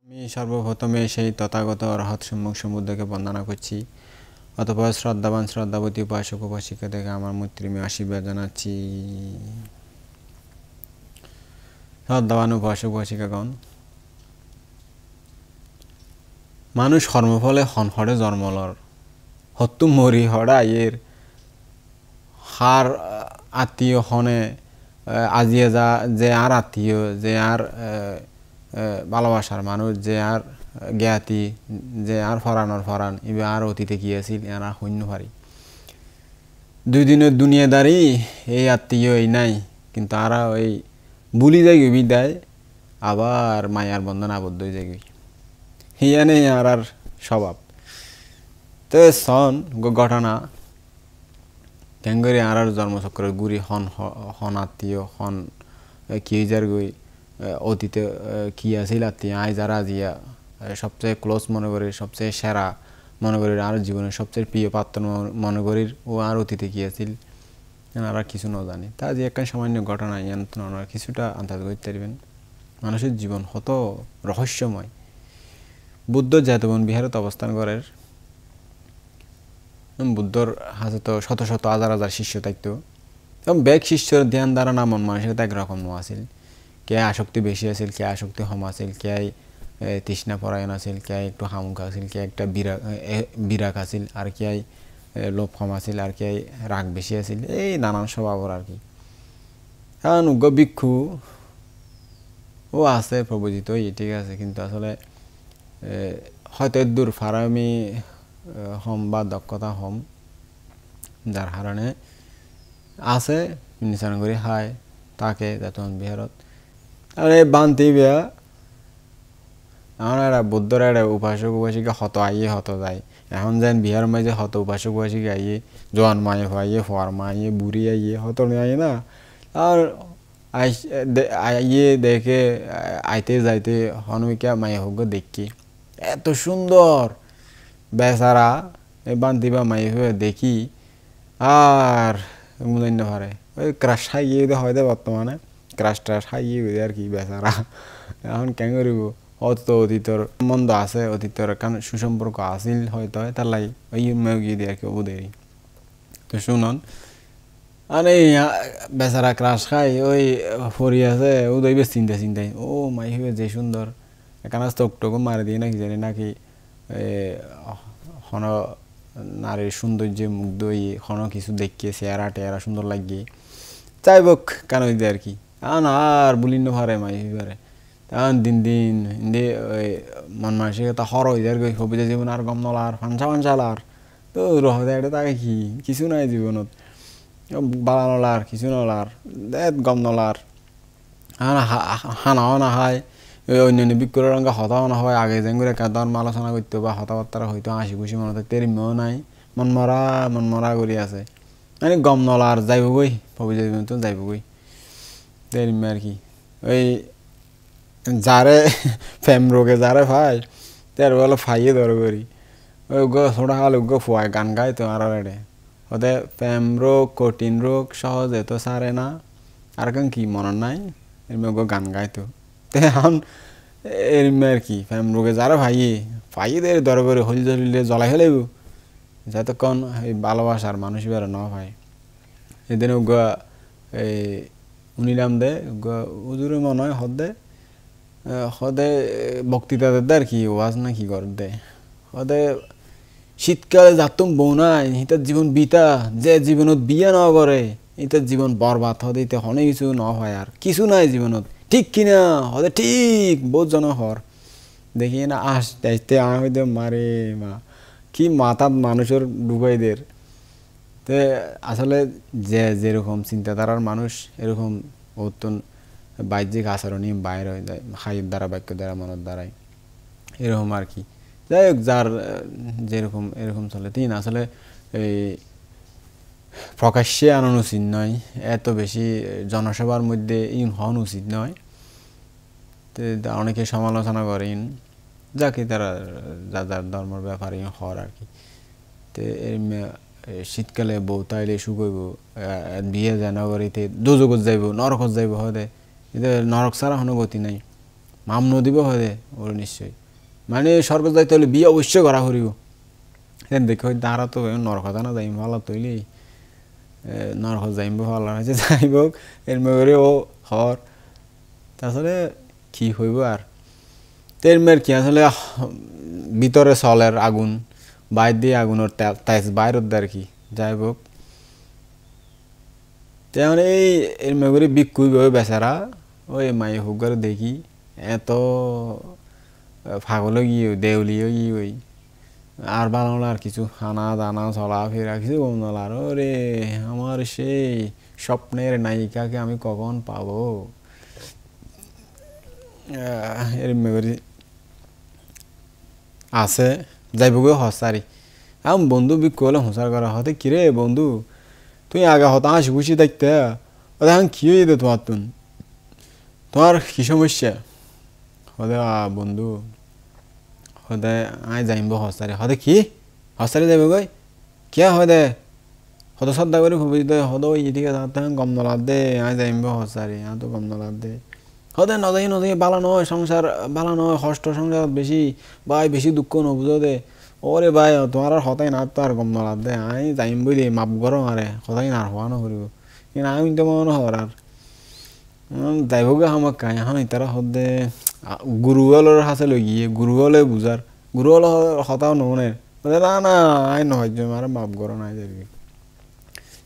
আমি সর্বপ্রথমে সেই তথাগত অরহৎ সম্যক সমুদ্রকে বন্দনা করছি। অতঃপর শ্রদ্ধাবান শ্রদ্ধাবতী উপাসক উপাসিকা থেকে আমার মৈত্রীময় আশীর্বাদ জানাচ্ছি। শ্রদ্ধাবান উপাসক উপাসিকাগণ, মানুষ কর্মফলে হনহরে জন্মলর হত্তু মরি হড়া এর হার আত্মীয় হনে আজিয়ে যা যে আর আত্মীয়, যে আর ভালোবাসার মানুষ, যে আর জ্ঞাতি, যে আর ফরানোর ফরান এবার আর অতীতে গিয়েছিল এরা শূন্য পারি দুই দিনের দুনিয়াদারি এই আত্মীয় এই নাই, কিন্তু আরা ওই বুলি যাই বিদায় আবার মায়ার বন্ধন আবদ্ধ হয়ে যাই হিয়ানে আর আর স্বভাব। তো সন ঘটনা ক্যাঙ্গরি আর আর জন্মচক্রের গুড়ি হন হন আত্মীয় হন কি যার গই অতীতে কি আছিল আত্মীয় আই যারা জিয়া সবচেয়ে ক্লোজ মনে করি, সবচেয়ে সেরা মনে করি, আর জীবনের সবচেয়ে প্রিয় পাত্র মনে করি ও আর অতীতে কি আছিল আর কিছু না জানি। তা যে একটা সামান্য ঘটনা ওনারা কিছুটা আন্দাজ করতে পারবেন। মানুষের জীবন হত রহস্যময়। বুদ্ধ জেতবন বিহারত অবস্থান করেন। বুদ্ধর হাতে তো শত শত হাজার হাজার শিষ্য থাকতো এবং বেগ শিষ্যর ধ্যান দ্বারা না মন মানুষের তো একরকম আছিল। কে আসক্তি বেশি আছিল, কে আসক্তি কম আছিল, কে তৃষ্ণা পরায়ণ আছিল, কে একটু হামুক আছিল, কে একটা বিরাগ আছিল, আর কে লোভ কম আছিল, আর কে রাগ বেশি আছিল, এই নানান স্বভাবর আর কি। কারণ উগ্র ভিক্ষু ও আছে প্রবজিত ঠিক আছে, কিন্তু আসলে হয়তো দূর ফারামি হম বা দক্ষতা হম, যার কারণে আছে নিচান করে খায় তাকে যতন বিহারত। আর এই বান্তি বিয়া আমার একটা বুদ্ধর একটা উপাসক উপাসিকা হত আইয়ে হত যায়। এখন যেন বিহার মাঝে হত উপাসক উপাসিকা আইয়ে জোয়ান মায়ে আইয়ে ফোয়ার মাইয়ে বুড়ি আইয়ে হত আইয়ে না। আর আইয়ে দেখে আইতে যাইতে হনুমিকা মায়ে হোক দেখি এত সুন্দর বেচারা এই বান্তি বা মায়ে হয়ে দেখি আর মূল্য পারে ওই ক্রাশ খাইয়ে হয়তো বর্তমানে ক্রাশ ট্রাশ খাইয়ে আর কি বেচারা। এখন কেন করিব অত অতীতর সম্বন্ধ আছে, অতীতর কারণ সুসম্পর্ক আছিল হয়তো তার লাই ওই মেয়ে দিয়ে আর কি ওদেরই। তো শুনুন আর এই বেচারা ক্রাশ খাই ওই ফরি আছে ও দইবে চিন্তাই ও মাই হয়ে যে সুন্দর এখানে টকটকও মারি দিয়ে নাকি জানি নাকি হন নারীর সৌন্দর্য মুগ্ধ হন কিছু দেখিয়ে চেহারা টেহারা সুন্দর লাগিয়ে চাইবক কেন দিতে আর কি। আর বলি পারে মাই পারে তখন দিন দিন ওই মন মানসিকতা হর হয়ে যায় হবিজা জীবন আর গম নলার ফাঞ্চালার তো রহ এটা তাকে কি কিছু নাই জীবনত বালা নলার কিছু নলার গম নলার হানাও না হয় অন্যান্য বিক্রয় রঙে হতাও না হয় আগে যেন করে ধর্ম আলোচনা করতে বা হতাবার্তা হয়তো হাসি খুশি মনে থাকতে এরিমেও নাই মন মরা করি আছে মানে গম নলার যাইবগই হবিজা জীবন তো যাইবগই এরিমে আর কি। ওই যারে ফেম রোগে যারে ভাই তার বলে ফাইয়ে ধর করি ওই ছোটা খালে ফুয়ায় গান গাই তো আর ওদের ফেম রোগ কঠিন রোগ সহজে তো সারে না আর কেন কি মনে নাই এরমে গান গাইতো এখন এরমে আর কি ফেম রোগে যারা ফাইয়ে দের ধর করে হলি জলিলে জ্বলাই ফেলাইব যতক্ষণ এই ভালোবাসার মানুষ বেরো ন ভাই এদিন এই উনিলাম দে উজুরে মনে হয় হদে সদে বক্তৃতা দে আর কি ওয়াজ না কি কর দে সদে শীতকালে যাতুম বউ নাই ইতার জীবন বিতা যে জীবনত বিয়া ন করে ইতার জীবন বরবাদ হদে ইতে অনেক কিছু ন হয় আর কিছু নাই জীবনত ঠিক কিনা হদে ঠিক বহুত জন হর দেখি না আসতে হইতে মারে মা কি মাথাত মানুষের ডুবাইদের। তে আসলে যে যেরকম চিন্তাধারার মানুষ এরকম অত্যন বাহ্যিক আচরণই বাইরে হয়ে যায় হাইয়ের দ্বারা বাক্য দ্বারা মনের দ্বারাই এরকম আর কি। যাই হোক যার যেরকম এরকম চলে তিন আসলে এই প্রকাশ্যে আনানো উচিত নয়, এত বেশি জনসভার মধ্যে ইন হন উচিত নয়। তো অনেকে সমালোচনা করেন যাকে তারা যার ধর্মের ব্যাপারে হর আর কি। তো শীতকালে বউ তাইলে শুকইব বিয়ে যায় নগরীতে দুজগত যাইব নরকত যাইব হদে এদের নরক ছাড়া কোনো গতি নাই। মামনো দিব হয় ওর নিশ্চয় মানে সরকার যাইতে হলে বিয়ে অবশ্যই করা করিব দেখো তারা তো নরকথা না যাইম ভালো তৈলি নরক যাইম ভালো আছে যাইব এর মেরে ও হর তাহলে কি হইব আর তেল মের কি আসলে ভিতরে চলের আগুন বাইর দিয়ে আগুনের তেজ বাইরের আর কি যাই হোক তেমন এই এর মেঘরে বিক্ষুই বেচারা ওই মাই হোক দেখি এত পাগল গিয়ে দেউলিও গিয়ে ওই আর ভালো আর কিছু হানা দানা চলা ফেরা কিছু কম না আর রে আমার সেই স্বপ্নের নায়িকাকে আমি কখন পাবো এর মেঘরি আছে যাইব গো হসারি আম বন্ধু বিক্ষ হলে হোসার করা হতে কিরে বন্ধু তুই আগে হতা হাসি খুশি দেখতে এখন কি হয়ে যেত তোমার কি সমস্যা হদে বন্ধু হদে আই যাইব হসারি হদে কি হসারি যাইব গই কে হদে হদ শ্রদ্ধা করে খুবই হদ এদিকে গম নলাদ দে আই যাইব হসারি তো গম নলাদ দে হদে নজাই বালা নয় সংসার বালা নয় কষ্ট সংসার বেশি ভাই বেশি দুঃখ নবুঝো দে ওরে ভাই তোমার আর হতাই না তো আর গম নলাদ দে আই যাইম বই দে মাপ গরম আরে হতাই না হওয়া না করিব কিন্তু আমি তো মনে হর আর যাইব গে আমাক কাই এখন ইতারা হদে গুরুগলের হাতে লই গিয়ে গুরুগলে বুঝার গুরুগল হতাও নমনের না না আই নহয় আর মাপ গরম আই যাবি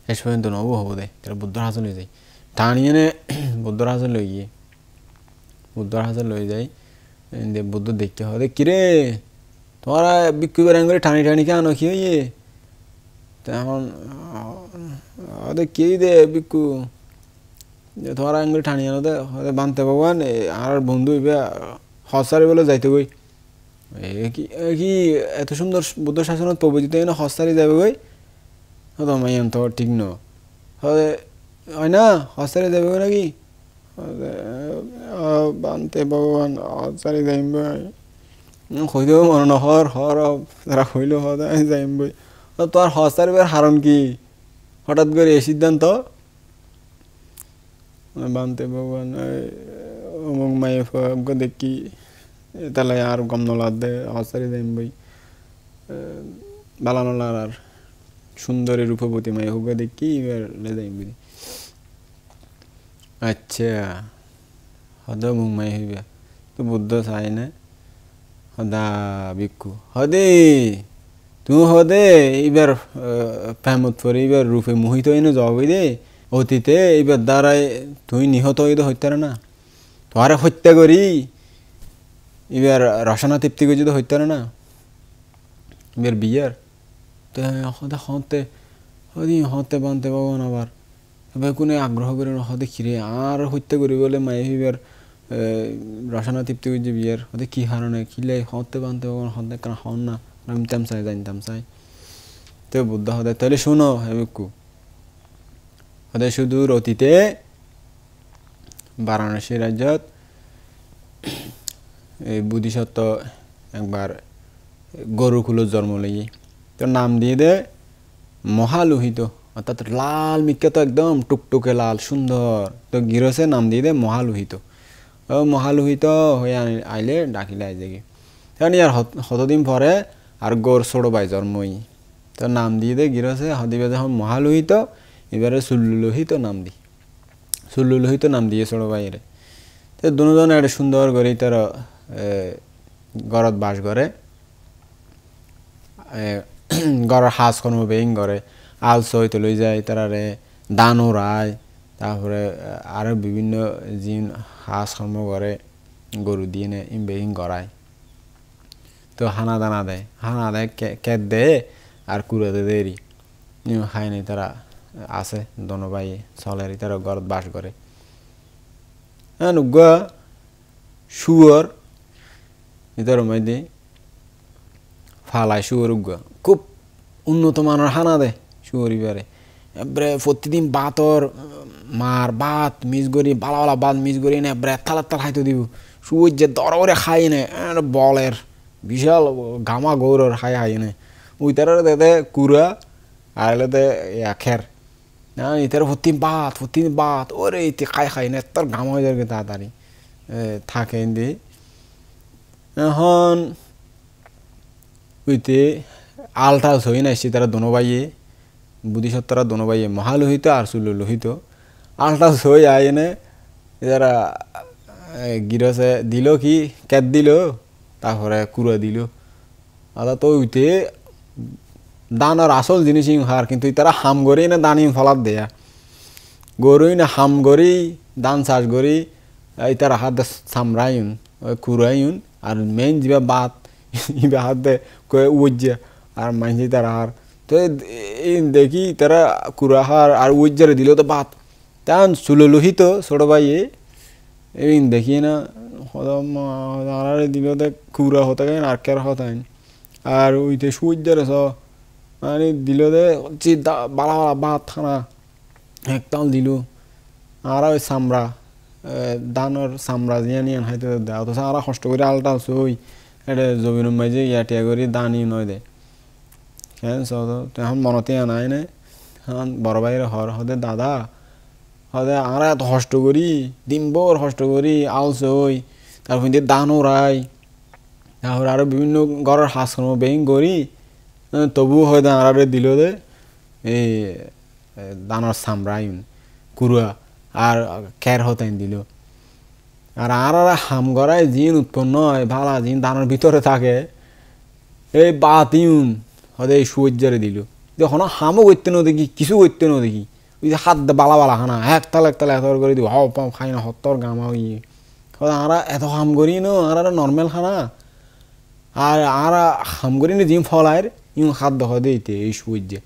শেষ পর্যন্ত নবো হবো দে তারা বুদ্ধর হাতে লই যাই টানিয়ে নে বুদ্ধর হাতে লই গিয়ে বুদ্ধর হাতে লই যাই বুদ্ধ দেখতে হবে কিরে তোমরা বিক্ষু বেড়ান করে টানি টানি কেন কি হইয়ে তখন কে দে বিক্ষু তোমরা আঙ্গুলি টানি আনো দে হয়তো বানতে ভগবান আর বন্ধু হসারি বলে যাইতে গই কি এত সুন্দর বুদ্ধ শাসনত প্রবচিত না হসারি যাবে গই তো মাই তো ঠিক ন হয় না হসারি যাবে গই নাকি বানতে ভগবান হসারি যাইম বই হইলেও মনে ন হর তারা হইলেও হয় যাইম বই তোর হসারি বের হারণ কি হঠাৎ করে এই সিদ্ধান্ত বানতে ভগবান অমুক মায়ে দেখি তাহলে আর গম নলাদ দে হসারি যাইম বই বালা নলার আর সুন্দরী রূপবতী মায়ে হোক দেখি এবার লে যাইম বই আচ্ছা হদ মুখ মাই হইবা তো বুদ্ধ চাই না হদা বিক্ষু হদে তুমি হদে এইবার প্রেমত পরে এইবার রূপে মোহিত হইনে যাবই দে অতীতে এইবার দ্বারাই তুই নিহত হইতে হইতারে না তোহারে হত্যা করি এবার রসনা তৃপ্তি করে যদি হইতারে না এবার বিয়ার তো হদে হতে বানতে পাবন আবার এবার কোনো আগ্রহ করে হদে খিরে আর হত্যা করি বলে মাই এবার রসনা তৃপ্তি করছে বিয়ার হতে কি হারণে খিলে হতে বানতে পাবন হতে কারণ হন না নামতাম চাই জানতাম চাই তো বুদ্ধ হদে তাহলে শোনো হেবিকু হদে সুদূর অতীতে বারাণসী রাজ্যত এই বুদ্ধিসত্ত্ব একবার গরুকুলের জন্ম লেগে তোর নাম দিয়ে দে মহালোহিত অর্থাৎ লাল মিক্কা একদম টুকটুকে লাল সুন্দর তো গিরসে নাম দিয়ে দে মহালোহিত মহালোহিত হয়ে আইলে ডাকিলে আই যাগে কারণ ইয়ার হতদিন পরে আর গর ছোট ভাই জন্মই তো নাম দিয়ে দে গিরসে হদিবে যখন মহালোহিত এবারে সুল্লুলোহিত নাম দি সুল্লুলোহিত নাম দিয়ে ছোট ভাইয়ের তো দুজন একটা সুন্দর করে তার গরত বাস করে গড়ের হাঁস কর্ম বেইং করে আলস হইতে লই যায় তারারে দানও রায় তারপরে আরও বিভিন্ন জিন হাঁস কর্ম করে গরু দিয়ে নে বেইং করায় তো হানা দানা দেয় কেট দেয় আর কুড়াতে দেরি খায় নাই তারা আছে দনবাই চলের তারা গরত বাস করে হ্যাঁ নুগা শুয়োর ইতার মধ্যে ফালায় শুয়োর উগা খুব উন্নত মানের হানা দেয় শুয়োর ইবারে এবারে প্রতিদিন বাতর মার ভাত মিস করি বালা ভাত মিস করি না এবারে থালার তাল খাইতে দিব শুয়োর যে দরে খাই না বলের বিশাল গামা গৌরর খাই না ওই তার দে কুড়া আর দে খের না ইতার প্রতিদিন ভাত ওরে ইতি খাই না তার গামা হয়ে যাবে তাড়াতাড়ি থাকে দি এখন উইতে আলটা হই না এসে তারা দোনো বাইয়ে বুদ্ধিসত্তারা দোনো বাইয়ে মহালোহিত আর সুলোহিত আলটা হই আইনে যারা গিরসে দিল কি ক্যাট দিল তারপরে কুড়া দিল আদা তো উইতে দানার আসল জিনিস হার কিন্তু তারা হাম গড়ি না দানি ফলাত দেয়া গরুই না হাম গড়ি দান চাষ গড়ি তারা হাত সামরাইন কুড়াইন আর মেইন যা বাত ইবা হাত দে কয়ে উজ্জা আর মাইজি তারা হার তো দেখি তারা কুড়া হার আর উজ্জারে দিল তো বাত তেমন সুলোহিত ছোট ভাইয়ে এই দেখি না হদারে দিল তো কুড়া হতে গেন আর কের হতেন আর ওইতে সূর্যের মানে দিল দে বালা বালা বাত খানা একতাল দিল আর ওই চামড়া দানোর চামড়া জিয়া নিয়ে হাইতে দেয় অথচ আর কষ্ট করে আলটা সই এটা জমিন মাঝে ইয়াটিয়া করে দানি নয় দে কেন এখন মনতে আনাই না এখন বড় ভাইয়ের হর হদে দাদা হদে আর এত কষ্ট করি দিনভর কষ্ট করি আলসই তারপর দান ওরাই তারপর আরো বিভিন্ন ঘরের হাঁসকর্ম বেইং করি তবুও হয়তো আর দিল দে এই দানার চামড়াইন কুড়া আর খের হতেন দিল আর হাম গড়ায় জিন উৎপন্ন হয় ভালা জিন দানার ভিতরে থাকে এই বাতিউন হয়তো এই সূর্যরে দিল যখন হামও করতে না দেখি কিছু করতে না দেখি ওই যে হাত বালা বালা খানা একতাল এত করে দিব হাও পাও খাই না হত্তর গামা ইয়ে আর এত হাম করি না আর নর্মাল খানা আর হাম করি না জিম ফলায় ইউ খাদ্য হয় দিতে এই সূর্যে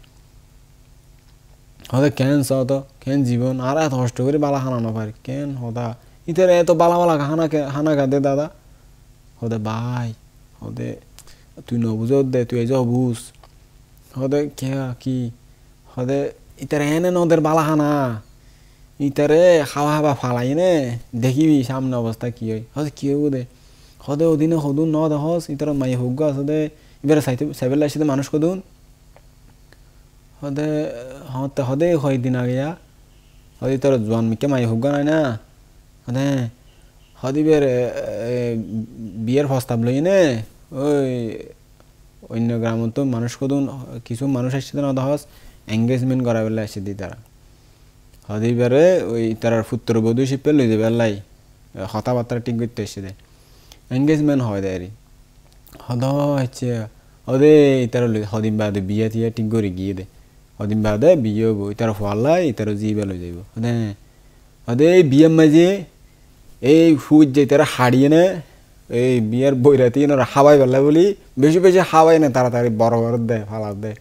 হতে কেন তো কেন জীবন আর এত কষ্ট করে বালা খানা না পারে কেন হতা ইতারে এত বালা বালা খানা খাদে দাদা হতে ভাই হতে তুই নবুঝত দে তুই এই যে বুঝ হতে কে কি হতে ইতারে এনে নদের বালা খানা ইতারে খাওয়া খাওয়া ফালাই নে দেখিবি সামনে অবস্থা কি হয় হতে কি হবো দে হতে ওদিনে সদুন ন দেখস ইতার মাই হোক আছে দে এবারে সাইবেল আসে মানুষ কদুন হদে হদে হয় দিন আগে হদি তোর জোয়ান মিকে মাই হোক নাই না হদে হদিবের বিয়ের প্রস্তাব লই নে ওই অন্য গ্রামত তো মানুষ কদুন কিছু মানুষ আসছে না দহস এঙ্গেজমেন্ট করা বেলা আসছে দি তারা হদিবারে ওই তার পুত্র বধূ শিপে লই যাবে লাই কথাবার্তা ঠিক করতে এসে দেয় এঙ্গেজমেন্ট হয় দেয় হদ হচ্ছে হদে তার হদিন বাদে বিয়ে টিয়া ঠিক করে গিয়ে দে হদিন বাদে বিয়ে হবো তার ফলাই তার জিবে লই যাইব হদে এই বিয়ের মাঝে এই ফুজ যে তারা হারিয়ে নে এই বিয়ের বইরাতি হাওয়াই বেলা বলি বেশি বেশি হাওয়াই না তাড়াতাড়ি বড় বড় দেয় ফালার দেয়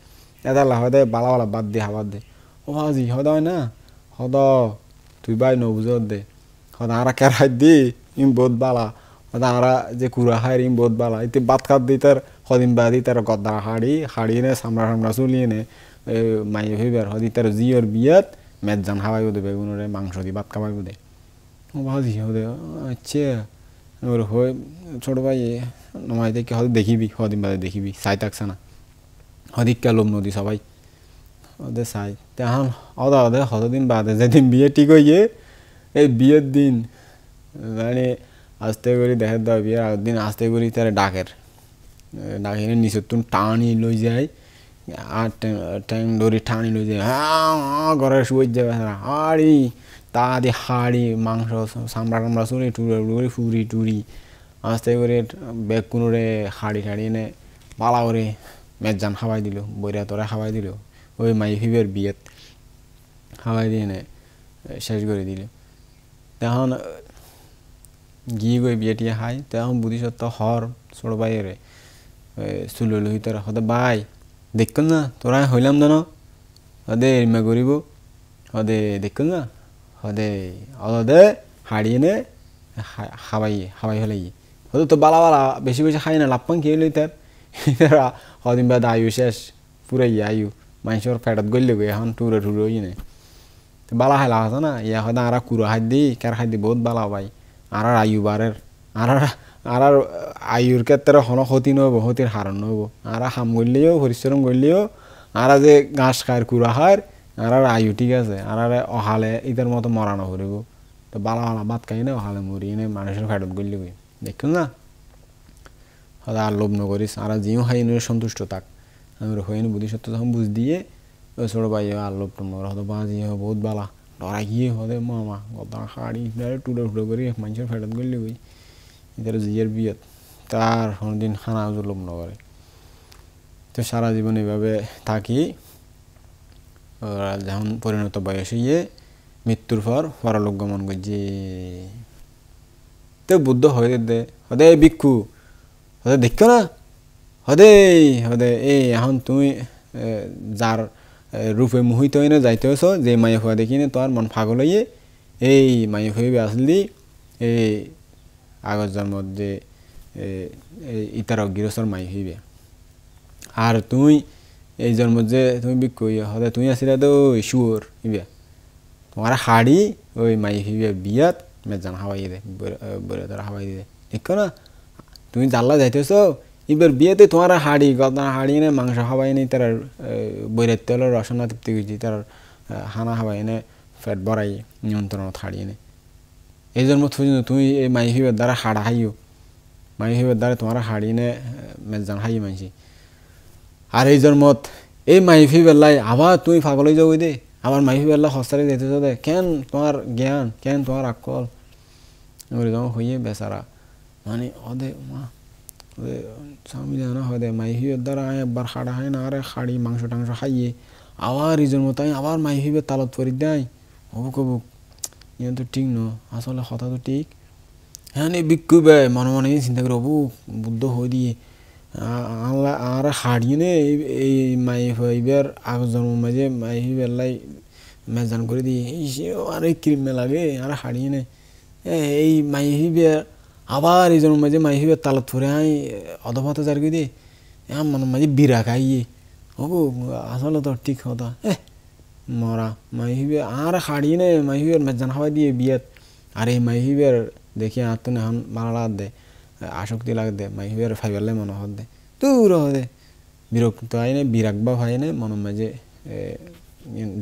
এটা হদে বালা বালা বাদ দিয়ে হাওয়ার দে ও হাজি হদ হয় না হদ তুই ভাই নবুঝত দে হদ আর কেরাই দি ইম বহুত বালা হদ আর যে কুড়া হাই ইম বহুত বালা ইতি বাদ খাত দি তার হদিন বাদি তার গদ্দা হাড়ি নে সামরা চলিয়ে নে মাই হইবার হদি তার জিওর বিয়াত মেজান হাওয়াইব দে বেগুনরে মাংস দি ভাত খাওয়াইব দে ও ভাজি হদে আচ্ছা ওর হয়ে ছোট ভাই নমাই দেখে হয়তো দেখিবি হদিন বাদে দেখিবি চাই থাকছে না হদিক লোম নদী সবাই ওদের চাই তেমন অদা ওদের হতদিন বাদে যেদিন বিয়ে ঠিক হয়ে এই বিয়ের দিন মানে আস্তে করে দেখা দেওয়া বিয়ের আগের দিন আস্তে করি তারা ডাকের নিচের তুন টানি লই যায় আর ট্যাং ধরে টানি লই যায় ঘরে শুয়ে যাবে হাড়ি তা দিয়ে হাড়ি মাংস চামড়া টামড়া চুরি টুরি ফুরি টুরি আস্তে করে বেগ কোনোরে হাড়ি এনে পালা করে মেজান খাওয়াই দিল বইরা তোরা খাওয়াই দিল ওই মাই ফিবের বিয়েত খাওয়াই দিয়ে নে শেষ করে দিল তখন গিয়ে গই বিয়ে টিয়ে খাই তখন বুদ্ধিসত্ত্ব হর ছোট ভাইয়ের চুলহি তোরা হতে ভাই দেখ না তোরা হইলাম জানো হদে এরিমা করিব হদে দেখ না হদে হদে হাড়িয়ে নে খাওয়াই হলে হয়তো তো বালা বালা বেশি বেশি খাই না লাপ্পাং খেয়ে লই তার হদিন বাদ আয়ু শেষ পুরাই আয়ু মানুষের ফেটত গড়লে গই এখন টুরে হই নে বালা খাইলা আছে না ইয়া হয়তো আর কুড়ো খাই দি কার খাই দি বহুত বালা পাই আর আয়ু বারের আর আয়ুর ক্ষেত্রে হন ক্ষতি নহব ক্ষতির হারণ নহব আর হাম করলেও পরিশ্রম করলেও আর যে ঘাস খায় কুড়া খায় আর আয়ু ঠিক আছে আর অহালে ইতার মতো মরা নকরিব তো বালা বালা ভাত খাই না অহালে মরি এনে মানুষের ফেটত গড়লে গই দেখুন না হয়তো আর লোভ নকরিস আর জিও হাই সন্তুষ্ট থাক আমি হইনি বুদ্ধিসত্ত্ব যখন বুঝ দিয়ে ওই ছোটো ভাই আর লোভ টোভ নকর হয়তো বাজি বহুত বালা ডরা গিয়ে হদে মামা গদা হাড়ি টুডো টুডো করি মানুষের ফেরত গলি ওই এদের জিয়ের বিয়েত তার কোনোদিন খানা লোভ নকরে তো সারা জীবন এইভাবে থাকি ওরা যখন পরিণত বয়স হইয়ে মৃত্যুর পর পরলোক গমন করছে তো বুদ্ধ হয়ে দে হদে ভিক্ষু হদে দেখো না হদে হদে এই এখন তুমি যার রূপে মোহিত হয়ে না যাইতে হইছ যে মায়ে হওয়া দেখি না তোমার মন পাগল হইয়ে এই মায়ে হইবে আসলি এই আগের জন্মত যে ইতার গৃহস্থর মাই হইবে আর তুই এই জন্ম যে তুমি ভিক্ষু হদে তুমি আসলে তো শুয়োর হইবে তোমার হাড়ি ওই মাই হইবে বিয়াত মেজান হাওয়াই দে বলে তারা হাওয়াই দে ঠিক না তুমি জানলা যাইতেছ এবার বিয়েতে তোমার হাড়ি গদা হাড়ি নে মাংস খাওয়াই নেই তার বৈরাত তেলের রসনা তৃপ্তি করছি তার হানা খাওয়াই নে ফ্যাট বড়াই নিয়ন্ত্রণত হারিয়ে নে এই জন্ম তুমি এই মাই হইবার দ্বারা হাড়া হাইও মাই হইবার দ্বারা তোমার হাড়ি নে মেজান হাই মানছি আর এই জন্মত এই মাই হইবার লাই আবার তুমি পাগল হয়ে যাও দে আবার মাই হইবার লাই হস্তারে যেতেছ দে কেন তোমার জ্ঞান কেন তোমার আকল যখন হইয়ে বেচারা মানে ওদে মা স্বামী জানা হয় দে মাই হইবার দ্বারা একবার হাড়া হয় না আরে হাড়ি মাংস টাংস খাইয়ে আবার এই জন্ম তাই আবার মাই হইবার তালত পরি দেয় হবু কবুক ইয়ে তো ঠিক ন আসলে কথা তো ঠিক হ্যাঁ ভিক্ষু বে মনে মনে চিন্তা করে হবু বুদ্ধ হয়ে দিয়ে আর হাড়িয়ে নে এই মাই হইবার আগ জন্ম মাঝে মাই হইবার লাই মেজান করে দিয়ে এই সে আরে ক্রিমে লাগে আর হাড়িয়ে নে এই মাই হইবার আবার এই জন্ম মাঝে মাই হইবার তালত পরে আই অধপথে যার করে দিয়ে মনে মাঝে বিরা খাইয়ে হবু আসলে তো ঠিক কথা মরা মাই হইবে আর হাড়িয়ে নে মাই হইবার মেজান খাওয়াই দিয়ে বিয়াত আর এই মাই হইবার দেখি আর তো এখন মারা লাগ দে আসক্তি লাগ দে মাই হইবার ফাইবারলে মনে হত দে দূর দে বিরক্ত আইনে বিরাগবা ভাইনে মনের মাঝে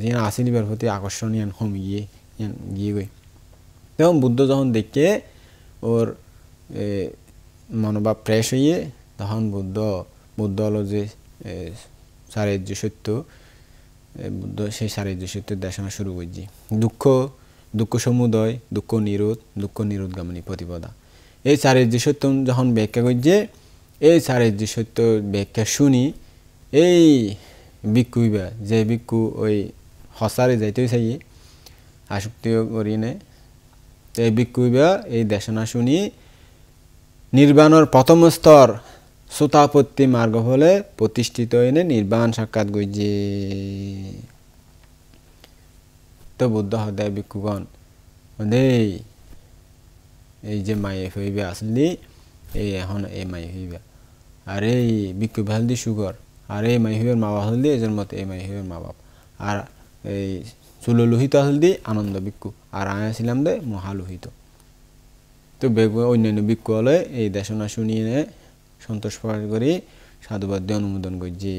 যে আসিলিবার প্রতি আকর্ষণ ইয়ান কমে গিয়ে গই তখন বুদ্ধ যখন দেখে ওর মনোভাব ফ্রেশ হইয়ে তখন বুদ্ধ হলো যে চারিত্র্য সত্য বুদ্ধ সেই চারিত্র্য সত্যের দেশনা শুরু করছি দুঃখ সমুদয় দুঃখ নিরোধগামিনী প্রতিপদা এই চারিত্র্য সত্য যখন ব্যাখ্যা করছে এই চারিত্র্য সত্য ব্যাখ্যা শুনি এই ভিক্ষু হইবা যে ভিক্ষু ওই হসারে যাইতেই চাই আসক্তি করি নে এই ভিক্ষু হইবা এই দেশনা শুনি নির্বাণের প্রথম স্তর সোতাপত্তি মার্গ হলে প্রতিষ্ঠিত এনে নির্বাণ সাক্ষাৎ করছে তো বুদ্ধ হদায় ভিক্ষুগণ এই যে মায়ে হইবে আসলি এই এখন এই মাই হইবে আর এই ভিক্ষু ভাল দি সুগর আর এই মাই হইবার মা বাপ হল দি এজন্য মতে এই মাই হইবার মা বাপ আর এই চুলোলোহিত আসল দি আনন্দ ভিক্ষু আর আয় আসিলাম দে মহালোহিত তো অন্যান্য ভিক্ষু হলে এই দেশনা শুনিয়ে সন্তোষ প্রকাশ করি সাধুবাদ অনুমোদন করছি।